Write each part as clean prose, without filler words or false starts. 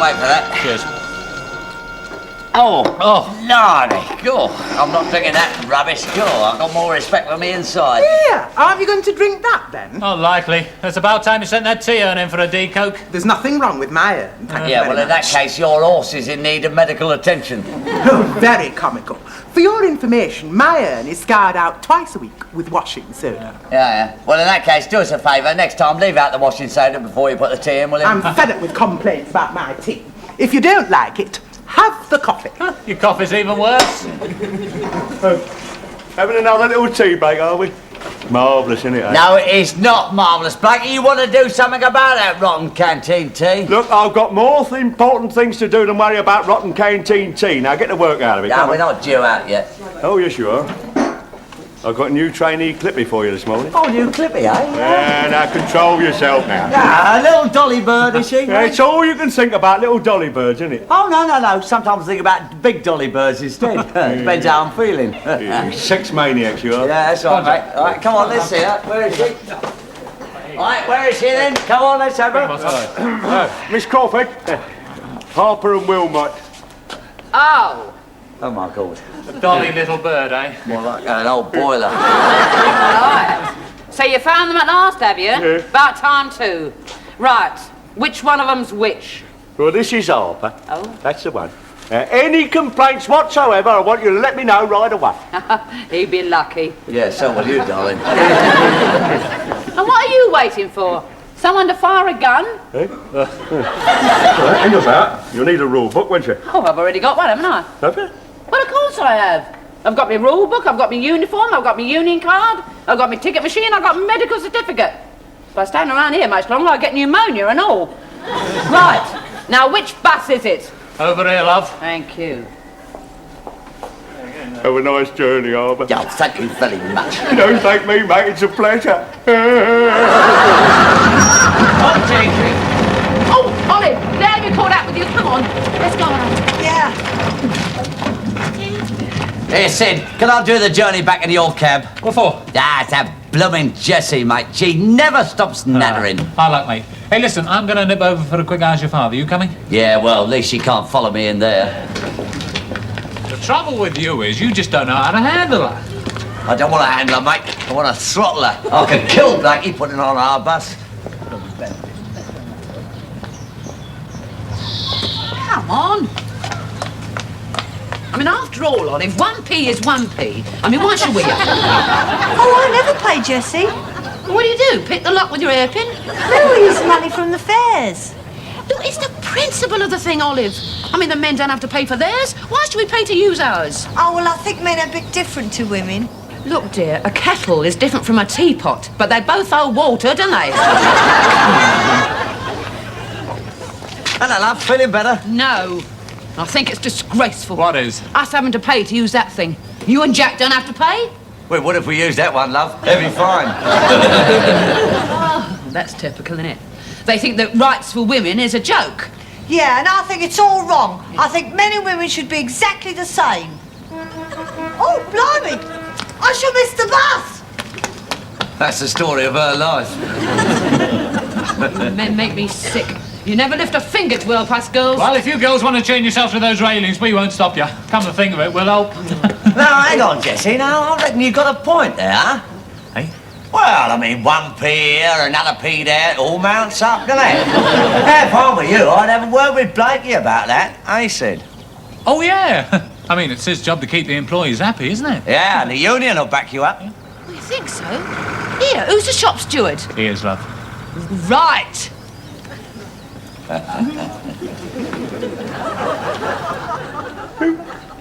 wait for that. Cheers. Oh, Lordy, go. I'm not drinking that rubbish, go. I've got more respect for me inside. Yeah, aren't you going to drink that then? Not likely. It's about time you sent that tea urn in for a decoke. There's nothing wrong with my urn, thank you Yeah, very well, in that much. case, your horse is in need of medical attention. Oh, very comical. For your information, my urn is scoured out twice a week with washing soda. Yeah. Well, in that case, do us a favour. Next time, leave out the washing soda before you put the tea in, will you? I'm fed up with complaints about my tea. If you don't like it, have the coffee. Your coffee's even worse. Having another little tea break, are we? Marvellous, isn't it? Eh? No, it's not marvellous, Blackie. You want to do something about that rotten canteen tea? Look, I've got more important things to do than worry about rotten canteen tea. Now get the work out of it. No, we're not due out yet. Oh, yes, you are. I've got a new trainee clippy for you this morning. Oh, new clippy, eh? Yeah, now control yourself now. Ah, a little dolly bird, is she? Yeah, it's all you can think about, little dolly birds, isn't it? Oh, no. Sometimes I think about big dolly birds instead. Depends how I'm feeling. You sex maniacs, you are. Yeah, that's all right, mate. All right, come on, let's see her. Where is she? All right, where is she then? Come on, let's have her. Miss Crawford, Harper and Wilmot. Oh. Oh, my God. A dolly little bird, eh? More like an old boiler. Right. So you found them at last, have you? Yeah. About time too. Right. Which one of them's which? Well, this is Harper. Oh. That's the one. Any complaints whatsoever, I want you to let me know right away. He'd be lucky. Yeah, so will you, darling. And what are you waiting for? Someone to fire a gun? Hang about. You'll need a rule book, won't you? Oh, I've already got one, haven't I? Have you? Well, of course I have. I've got my rule book, I've got my uniform, I've got my union card, I've got my ticket machine, I've got my medical certificate. If I stand around here much longer, I'll get pneumonia and all. Right. Now, which bus is it? Over here, love. Thank you. Have a nice journey, Harper. Oh, thank you very much. Don't thank me, mate. It's a pleasure. Oh, Olive, let me caught up with you. Come on, let's go on. Yeah. Hey, Sid, can I do the journey back in your cab? What for? Ah, it's that blooming Jessie, mate. She never stops nattering. Hard luck, mate. Hey, listen, I'm going to nip over for a quick ask your father. You coming? Yeah, well, at least she can't follow me in there. The trouble with you is you just don't know how to handle her. I don't want to handle her, mate. I want to throttle her. I could kill Blackie putting on our bus. Come on. I mean, after all, Olive, 1p is 1p. I mean, why should we? Oh, I never play Jessie. What do you do? Pick the lock with your hairpin? No, we use money from the fairs. Look, it's the principle of the thing, Olive. I mean, the men don't have to pay for theirs. Why should we pay to use ours? Oh, well, I think men are a bit different to women. Look, dear, a kettle is different from a teapot, but they both hold water, don't they? Hello, love. Feeling better? No. I think it's disgraceful. What is? Us having to pay to use that thing. You and Jack don't have to pay? Well, what if we use that one, love? Heavy fine. Oh, that's typical, isn't it? They think that rights for women is a joke. Yeah, and I think it's all wrong. I think men and women should be exactly the same. Oh, blimey! I shall miss the bus! That's the story of her life. You men make me sick. You never lift a finger to help us girls. Well, if you girls want to chain yourselves to those railings, we won't stop you. Come to think of it, we'll help. Now, hang on, Jessie. Now, I reckon you've got a point there. Hey? Well, I mean, 1p here, another p there, it all mounts up, doesn't it? If I were you, I'd have a word with Blakey about that, eh, Sid? Oh, yeah. I mean, it's his job to keep the employees happy, isn't it? Yeah, and the union will back you up. Oh, you think so? Here, who's the shop steward? He is, love. Right.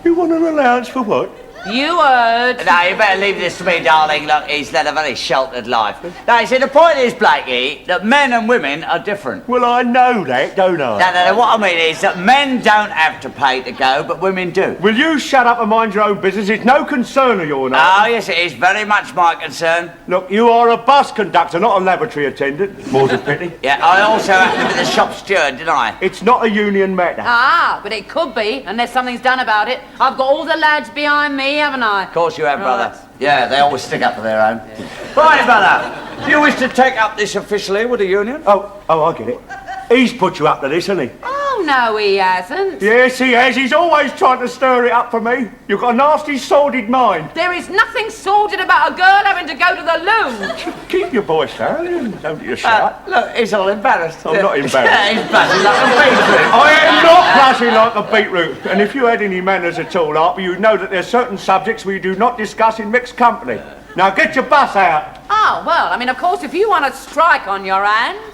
You want an allowance for what? You heard. No, you better leave this to me, darling. Look, he's led a very sheltered life. Now, you see, the point is, Blakey, that men and women are different. Well, I know that, don't I? No, what I mean is that men don't have to pay to go, but women do. Will you shut up and mind your own business? It's no concern of yours. Oh, yes, it is very much my concern. Look, you are a bus conductor, not a laboratory attendant. More's a pity. Yeah, I also happen to be the shop steward, didn't I? It's not a union matter. Ah, but it could be, unless something's done about it. I've got all the lads behind me, haven't I? Of course you have, brother. Right. Yeah, they always stick up for their own. Right, brother. Do you wish to take up this officially with the union? Oh, I get it. He's put you up to this, hasn't he? Oh, Oh, no, he hasn't. Yes, he has. He's always trying to stir it up for me. You've got a nasty, sordid mind. There is nothing sordid about a girl having to go to the loo. Keep your voice down. Don't you shout. Look, he's all embarrassed. I'm not embarrassed. Yeah, he's blushing like a beetroot. I am not blushing like a beetroot. And if you had any manners at all, Harper, you'd know that there's certain subjects we do not discuss in mixed company. Now get your bus out. Oh, well, I mean, of course, if you want to strike on your hands.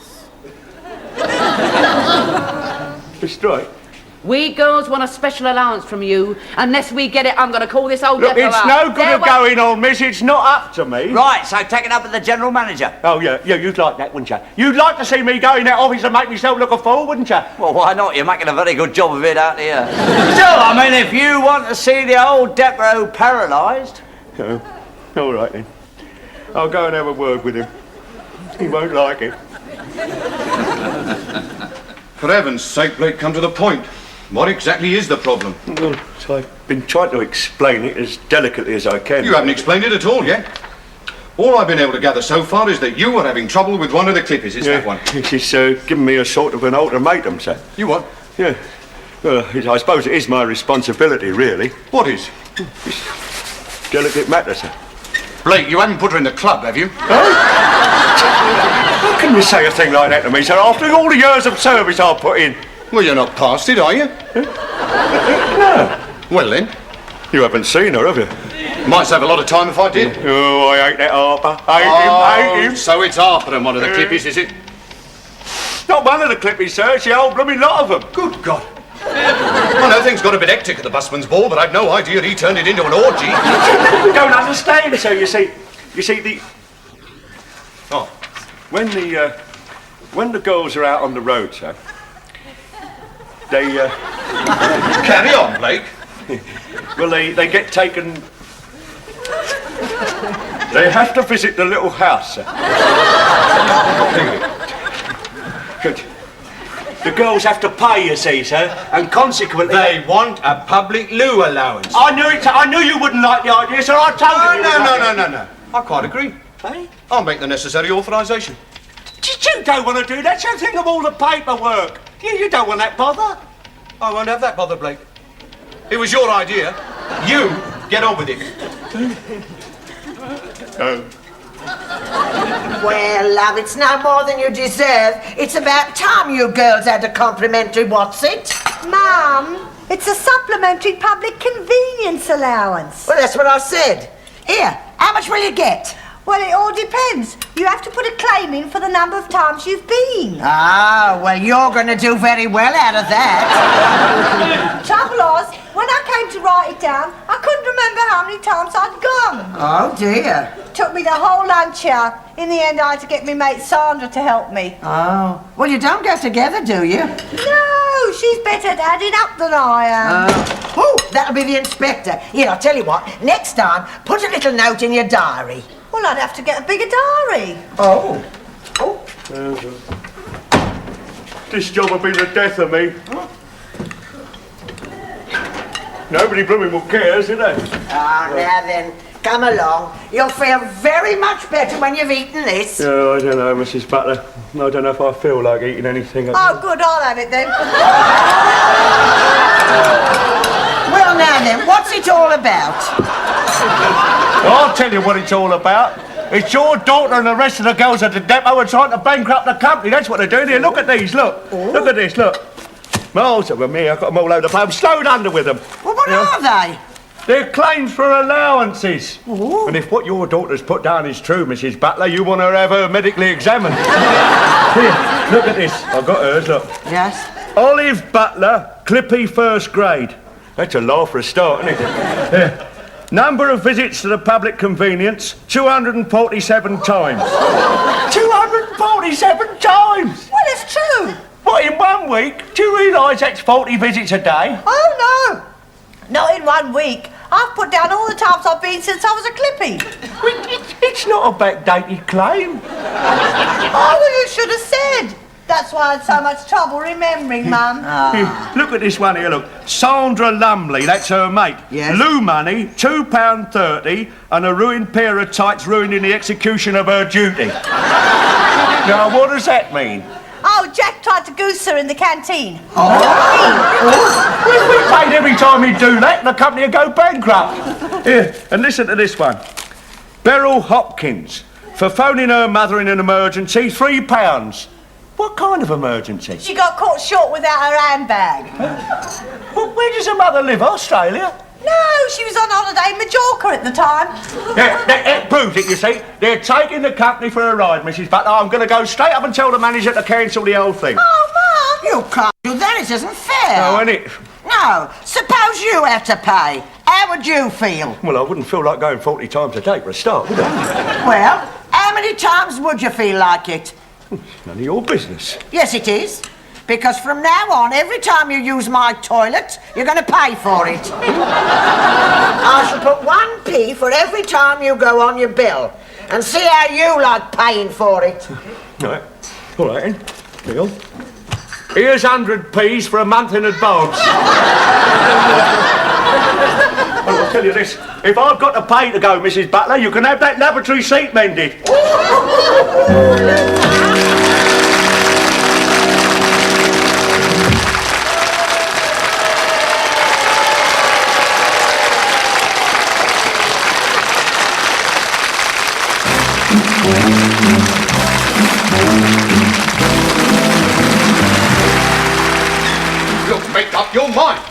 The strike? We girls want a special allowance from you. Unless we get it, I'm going to call this old Look, depot it's out. no good There of wa- going on, miss. It's not up to me. Right, so take it up with the general manager. Oh, yeah, you'd like that, wouldn't you? You'd like to see me go in that office and make myself look a fool, wouldn't you? Well, why not? You're making a very good job of it out here. Still, I mean, if you want to see the old depot paralysed... Oh, all right, then. I'll go and have a word with him. He won't like it. For heaven's sake, Blake, come to the point. What exactly is the problem? Well, so I've been trying to explain it as delicately as I can. You haven't explained it at all yet. All I've been able to gather so far is that you are having trouble with one of the clippers. It's that one. She's giving me a sort of an ultimatum, sir. You what? Yeah. Well, I suppose it is my responsibility, really. What is? Delicate matter, sir. Blake, you haven't put her in the club, have you? How can you say a thing like that to me, sir, after all the years of service I've put in? Well, you're not past it, are you? No. Well, then. You haven't seen her, have you? Might save a lot of time if I did. Oh, I hate that Harper. Hate him. So it's Harper and one of the clippies, is it? Not one of the clippies, sir. It's the whole blooming lot of them. Good God. I know things got a bit hectic at the busman's ball, but I'd no idea he turned it into an orgy. You don't understand, sir. You see, the... Oh. When the girls are out on the road, sir, they, Carry on, Blake. well, they get taken... They have to visit the little house, sir. Good. The girls have to pay, you see, sir, and consequently... They want a public loo allowance. I knew it, sir. I knew you wouldn't like the idea, sir. I told you. No. I quite agree. Hey? I'll make the necessary authorisation. You don't want to do that, sir. Think of all the paperwork. You don't want that bother. I won't have that bother, Blake. It was your idea. You get on with it. Well, love, it's no more than you deserve. It's about time you girls had a complimentary what's it? Mum, it's a supplementary public convenience allowance. Well, that's what I said. Here, how much will you get? Well, it all depends. You have to put a claim in for the number of times you've been. Ah, well, you're going to do very well out of that. Trouble was, when I came to write it down, I couldn't remember how many times I'd gone. Oh, dear. Took me the whole lunch hour. In the end, I had to get my mate Sandra to help me. Oh, well, you don't go together, do you? No, she's better at adding up than I am. Oh, that'll be the inspector. Here, I'll tell you what, next time, put a little note in your diary. Well, I'd have to get a bigger diary. Oh. This job will be the death of me. Nobody blooming will care, do they? Ah, now then, come along. You'll feel very much better when you've eaten this. Oh, I don't know, Mrs. Butler. I don't know if I feel like eating anything. Oh, good, I'll have it then. Well, now then, what's it all about? I'll tell you what it's all about. It's your daughter and the rest of the girls at the depot are trying to bankrupt the company. That's what they're doing here. Look at these, look. Look at this, look. Most of them here, I've got them all over the place. I'm snowed under with them. Well, what are they? They're claims for allowances. Ooh. And if what your daughter's put down is true, Mrs. Butler, you want her to have her medically examined. Here, look at this. I've got hers, look. Yes? Olive Butler, Clippy first grade. That's a laugh for a start, isn't it? Yeah. Number of visits to the public convenience, 247 times. 247 times? Well, it's true. What, in 1 week? Do you realise that's 40 visits a day? Oh, no. Not in 1 week. I've put down all the times I've been since I was a clippy. It's not a backdated claim. Oh, well, you should have said. That's why I had so much trouble remembering, Mum. Here, look at this one here, look. Sandra Lumley, that's her mate. Yes. Loo money, £2.30, and a ruined pair of tights ruining the execution of her duty. Now, what does that mean? Oh, Jack tried to goose her in the canteen. We paid every time he'd do that, and the company would go bankrupt. Here, and listen to this one. Beryl Hopkins, for phoning her mother in an emergency, £3. What kind of emergency? She got caught short without her handbag. Well, where does her mother live? Australia? No, she was on holiday in Majorca at the time. That proves it, you see. They're taking the company for a ride, Mrs. Butler. I'm going to go straight up and tell the manager to cancel the whole thing. Oh, Mum! You can't do that, it isn't fair. No, isn't it? No, suppose you had to pay. How would you feel? Well, I wouldn't feel like going 40 times a day for a start, would I? Well, how many times would you feel like it? None of your business. Yes, it is. Because from now on, every time you use my toilet, you're going to pay for it. I shall put 1p for every time you go on your bill. And see how you like paying for it. Right. All right, then. Bill. Here's 100p's for a month in advance. I'll tell you this. If I've got to pay to go, Mrs. Butler, you can have that lavatory seat mended. You'll make up your mind.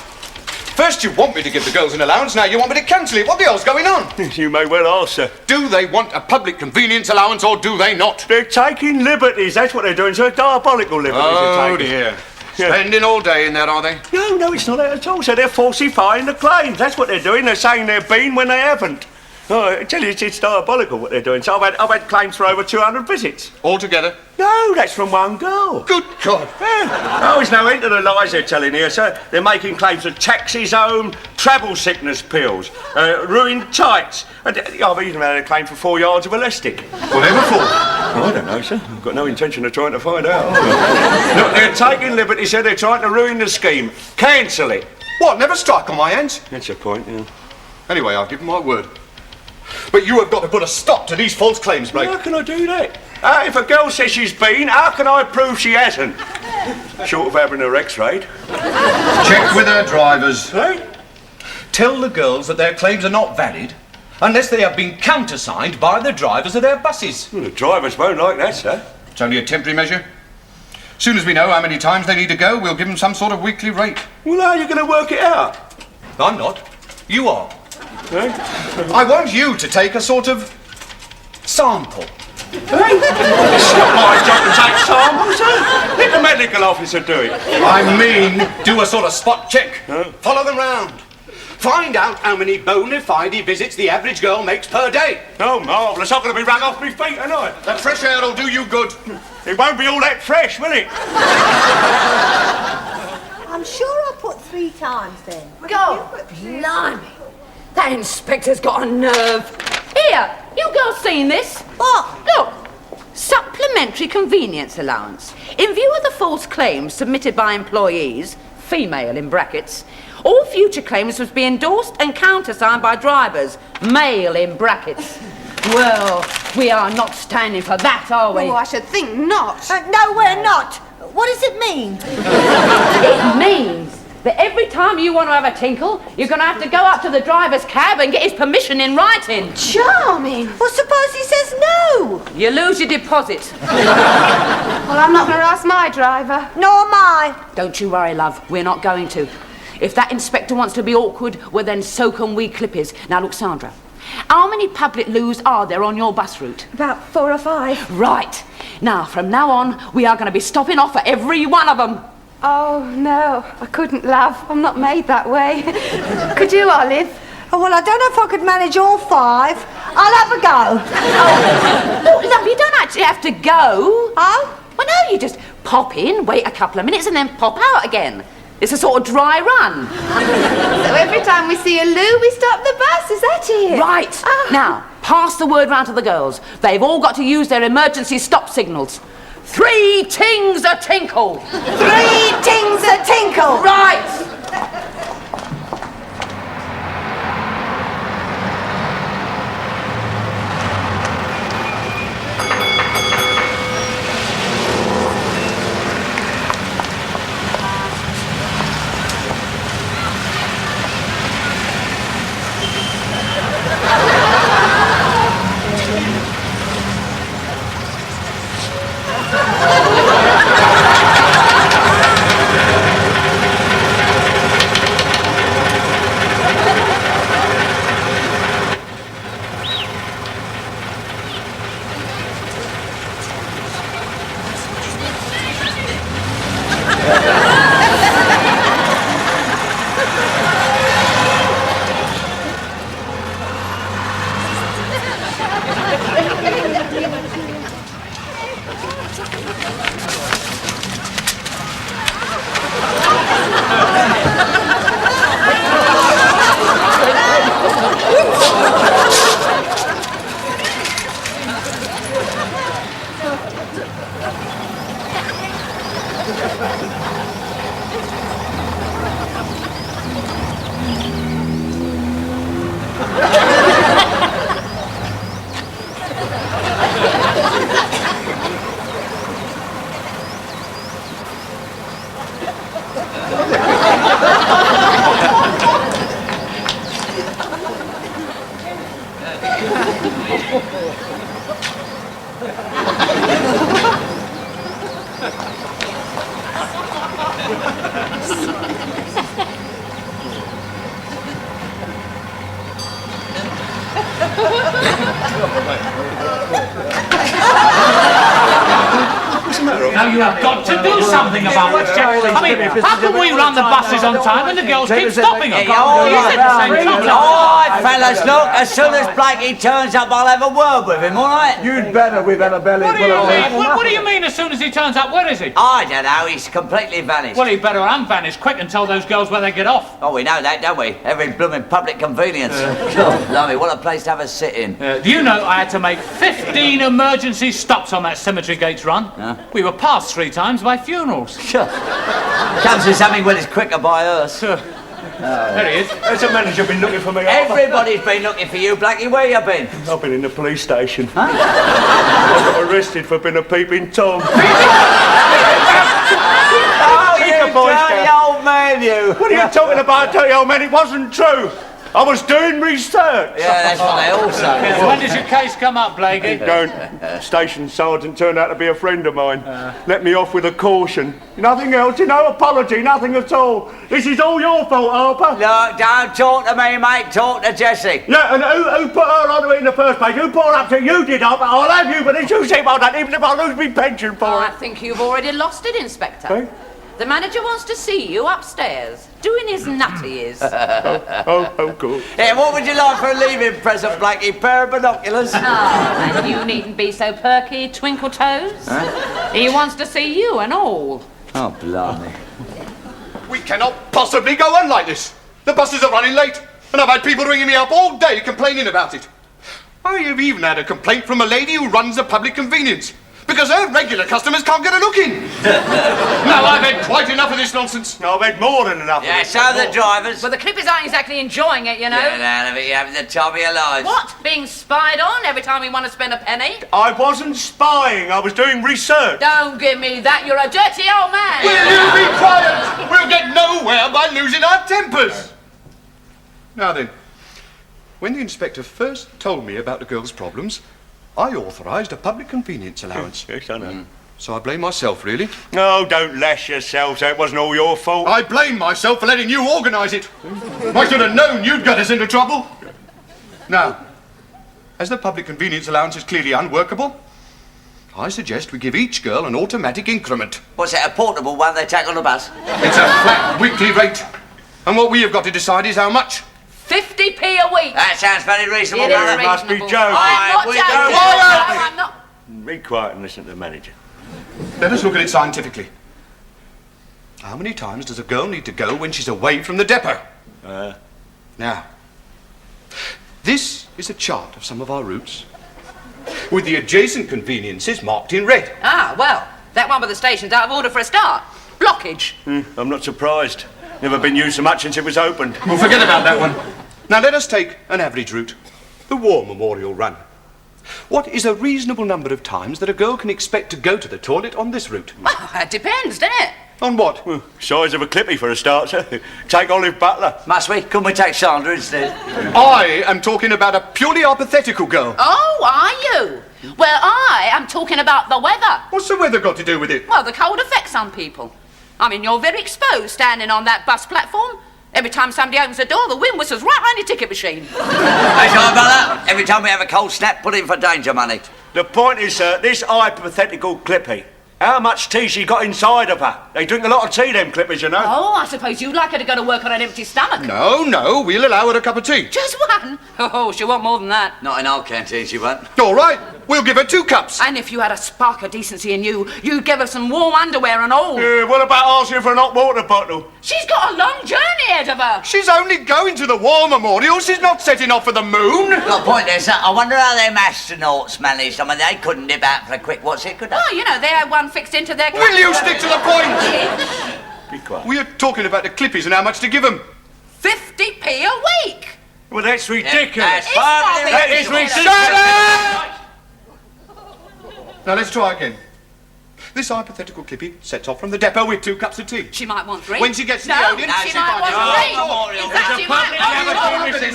First you want me to give the girls an allowance, now you want me to cancel it. What the hell's going on? You may well ask, sir. Do they want a public convenience allowance or do they not? They're taking liberties, that's what they're doing, sir. Diabolical liberties they're Oh taking. dear. Yeah. Spending all day in there, are they? No, it's not that at all, sir. They're falsifying the claims. That's what they're doing. They're saying they've been when they haven't. Oh, I tell you, it's diabolical what they're doing. So I've had claims for over 200 visits. Altogether? No, that's from one girl. Good God. Yeah. Oh, there's no end to the lies they're telling here, sir. They're making claims for taxis home, travel sickness pills, ruined tights. And I've even had a claim for 4 yards of elastic. Whatever for? I don't know, sir. I've got no intention of trying to find out. Look, they're taking liberties, sir. They're trying to ruin the scheme. Cancel it. What, never strike on my hands? That's the point, yeah. Anyway, I'll give them my word. But you have got to put a stop to these false claims, Blake. How can I do that? If a girl says she's been, how can I prove she hasn't? Short of having her x-rayed. Check with her drivers. Hey? Tell the girls that their claims are not valid unless they have been countersigned by the drivers of their buses. Well, the drivers won't like that, sir. It's only a temporary measure. Soon as we know how many times they need to go, we'll give them some sort of weekly rate. Well, how are you going to work it out? I'm not. You are. Hey? I want you to take a sort of sample. Hey? It's not my job to take samples, sir. Let the medical officer do it. I mean, do a sort of spot check. Huh? Follow them round. Find out how many bona fide visits the average girl makes per day. Oh, marvellous. I'm going to be rung off my feet tonight. That fresh air will do you good. It won't be all that fresh, will it? I'm sure I put 3 times then. Go! Blimey! That inspector's got a nerve. Here, you girls seen this? What? Look. Supplementary convenience allowance. In view of the false claims submitted by employees, female in brackets, all future claims must be endorsed and countersigned by drivers, male in brackets. Well, we are not standing for that, are we? Oh, I should think not. No, we're not. What does it mean? It means that every time you want to have a tinkle, you're going to have to go up to the driver's cab and get his permission in writing. Charming. Well, suppose he says no. You lose your deposit. Well, I'm not going to ask my driver. Nor am I. Don't you worry, love. We're not going to. If that inspector wants to be awkward, well, then so can we Clippies. Now, look, Sandra, how many public loos are there on your bus route? About 4 or 5. Right. Now, from now on, we are going to be stopping off at every one of them. Oh, no, I couldn't, love. I'm not made that way. Could you, Olive? Oh, well, I don't know if I could manage all 5. I'll have a go. Oh, love, you don't actually have to go. Oh? Well, no, you just pop in, wait a couple of minutes, and then pop out again. It's a sort of dry run. So every time we see a loo, we stop the bus, is that it? Right. Now, pass the word round to the girls. They've all got to use their emergency stop signals. 3 tings a tinkle. 3 tings a tinkle. Right. Now you have got to do something about this, Jack. I mean, how can we run the buses on time and the girls keep stopping them? All You said the same problem. right, fellas, look, as soon as Blakey turns up, I'll have a word with him, all right? You'd better with Annabelle. What do you mean? What do you mean as soon as he turns up? Where is he? I don't know, he's completely vanished. Well, he better unvanish quick and tell those girls where they get off. Oh, we know that, don't we? Every blooming public convenience. God, lovely, what a place to have a sit-in. Do you know I had to make 15 emergency stops on that cemetery gates run? We were passed 3 times by funerals. Sure. Comes to something when it's quicker by us. There he is. Has the manager been looking for me? Everybody's been looking for you, Blackie. Where you been? I've been in the police station. I got arrested for being a peeping Tom. Oh, you dirty old man, you. What are you talking about, dirty old man? It wasn't true. I was doing research. Yeah, that's what they all say. When does your case come up, Blakey? Don't. Station sergeant turned out to be a friend of mine. Let me off with a caution. Nothing else, no apology, nothing at all. This is all your fault, Harper. Look, don't talk to me, mate. Talk to Jessie. Yeah, and who put her onto it in the first place? Who put her up to it? You did, Harper. I'll have you, but it's you see about that, even if I lose my pension for I it. think you've already lost it, Inspector. Hey? The manager wants to see you upstairs, doing his nutties. Oh, good. Yeah, what would you like for a leaving present, Blackie? Pair of binoculars? Oh, and you needn't be so perky, twinkle toes. He wants to see you and all. Oh, blimey. We cannot possibly go on like this. The buses are running late, and I've had people ringing me up all day complaining about it. I have even had a complaint from a lady who runs a public convenience, because her regular customers can't get a look in. Now, I've had quite enough of this nonsense. No, I've had more than enough Yeah, of it. so the drivers. But the clippers aren't exactly enjoying it, you know. Get out of it, you're having the time of your lives. What? Being spied on every time we want to spend a penny? I wasn't spying, I was doing research. Don't give me that, you're a dirty old man. Will you be quiet? We'll get nowhere by losing our tempers. Now then, when the inspector first told me about the girls' problems, I authorised a public convenience allowance. Yes, I know. So I blame myself, really. No, don't lash yourself, so it wasn't all your fault. I blame myself for letting you organise it. I should have known you'd get us into trouble. Now, as the public convenience allowance is clearly unworkable, I suggest we give each girl an automatic increment. What's that, a portable one they take on the bus? It's a flat weekly rate. And what we have got to decide is how much. 50p a week. That sounds very reasonable, It is brother. Must be reasonable. joking. I'm not We joking. don't- No, I'm not. Be quiet and listen to the manager. Let us look at it scientifically. How many times does a girl need to go when she's away from the depot? Now, this is a chart of some of our routes, with the adjacent conveniences marked in red. Ah, well, that one with the station's out of order for a start. Blockage. I'm not surprised. Never been used so much since it was opened. We'll forget about that one. Now let us take an average route, the War Memorial Run. What is a reasonable number of times that a girl can expect to go to the toilet on this route? Well, it depends, doesn't it? On what? Size of a clippy for a start, sir. Take Olive Butler. Must we? Couldn't we take Sandra instead? I am talking about a purely hypothetical girl. Oh, are you? Well, I am talking about the weather. What's the weather got to do with it? Well, the cold affects some people. I mean, you're very exposed standing on that bus platform. Every time somebody opens the door, the wind whistles right round your ticket machine. That's right, brother. Every time we have a cold snap, put in for danger money. The point is, sir, this hypothetical clippy, how much tea she got inside of her? They drink a lot of tea, them clippers, you know. Oh, I suppose you'd like her to go to work on an empty stomach. No, we'll allow her a cup of tea. Just one? Oh, she'll want more than that. Not in our canteen, she won't. All right, we'll give her 2 cups. And if you had a spark of decency in you, you'd give her some warm underwear and all. What about asking for an hot water bottle? She's got a long journey ahead of her. She's only going to the War Memorial. She's not setting off for the moon. Got a point there, sir. I wonder how them astronauts managed. I mean, they couldn't nip out for a quick what's it, could they? Oh, you know, they had one fixed into their... Will you stick to the point? Be quiet. We are talking about the clippies and how much to give them. 50p a week. Well, that's ridiculous. That's perfectly That reasonable. ridiculous. Now let's try again. This hypothetical Clippy sets off from the depot with 2 cups of tea. She might want 3. When she gets to the no, Odeon, she might want 3. In fact, she might want 3. He's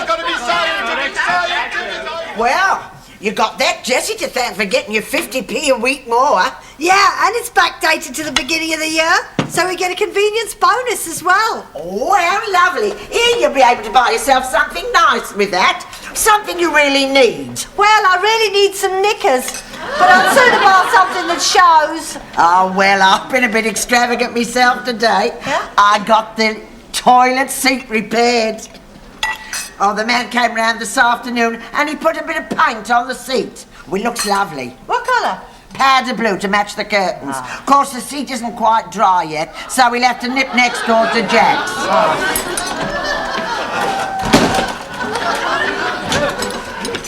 got to be scientific. Well, you got that Jessie to thank for getting your 50p a week more. Yeah, and it's backdated to the beginning of the year, so we get a convenience bonus as well. Oh, how lovely. Here you'll be able to buy yourself something nice with that. Something you really need. Well, I really need some knickers, but I'd sooner buy something that shows. Oh, well, I've been a bit extravagant myself today. Yeah? I got the toilet seat repaired. Oh, the man came round this afternoon and he put a bit of paint on the seat. Well, it looks lovely. What colour? Powder blue to match the curtains. Of course, the seat isn't quite dry yet, so we'll have to nip next door to Jack's.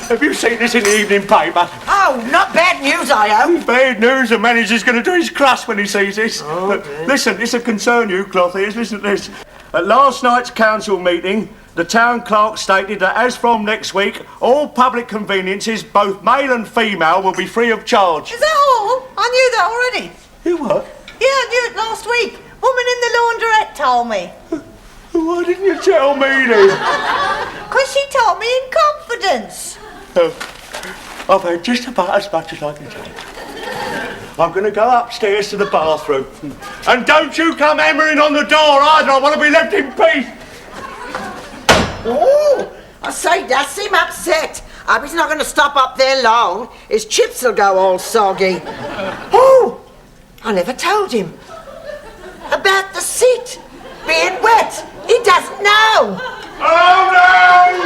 Have you seen this in the evening paper? Oh, not bad news, I hope. Bad news, the manager's going to do his crust when he sees this. But listen, this will concern you, Clothiers. Listen to this. At last night's council meeting, the town clerk stated that as from next week, all public conveniences, both male and female, will be free of charge. Is that all? I knew that already. You what? Yeah, I knew it last week. Woman in the laundrette told me. Why didn't you tell me then? Because she told me in confidence. I've had just about as much as I can take. I'm going to go upstairs to the bathroom. And don't you come hammering on the door either. I want to be left in peace. Oh, I say, does seem upset. I hope he's not going to stop up there long. His chips will go all soggy. Oh, I never told him about the seat being wet. He doesn't know. Oh, no!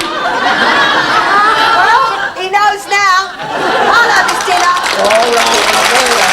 Well, he knows now. I'll have his dinner. All right.